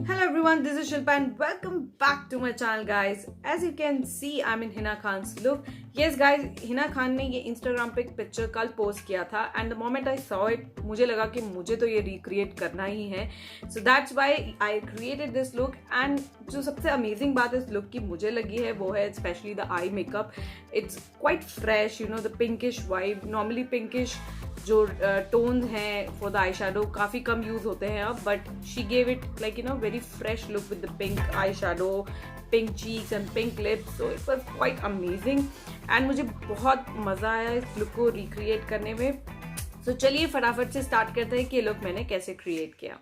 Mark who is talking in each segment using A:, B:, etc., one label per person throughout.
A: Hello everyone, this is Shilpa and welcome back to my channel guys. As you can see, I'm in Hina Khan's look. Yes guys, Hina Khan ने ये Instagram पे एक picture कल post किया था and the moment I saw it, मुझे लगा कि मुझे तो ये recreate करना ही है. So that's why I created this look and जो सबसे amazing बात इस look की मुझे लगी है वो है especially the eye makeup. It's quite fresh, you know, the pinkish vibe. Normally pinkish जो टोन्स हैं फॉर द आई शेडो काफ़ी कम यूज़ होते हैं अब, but she gave it like you know very fresh look with the pink eye shadow, pink cheeks and pink lips. So it was quite amazing and मुझे बहुत मज़ा आया इस look को रिक्रिएट करने में. सो चलिए फटाफट से स्टार्ट करते हैं कि ये लुक मैंने कैसे क्रिएट किया.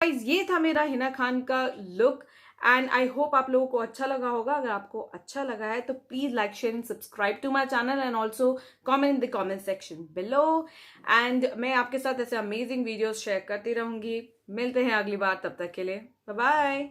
A: गाइस ये था मेरा हिना खान का लुक एंड आई होप आप लोगों को अच्छा लगा होगा. अगर आपको अच्छा लगा है तो please like share and subscribe to my channel and also comment in the comment section below. And मैं आपके साथ ऐसे अमेजिंग वीडियोज शेयर करती रहूंगी. मिलते हैं अगली बार, तब तक के लिए बाय बाय.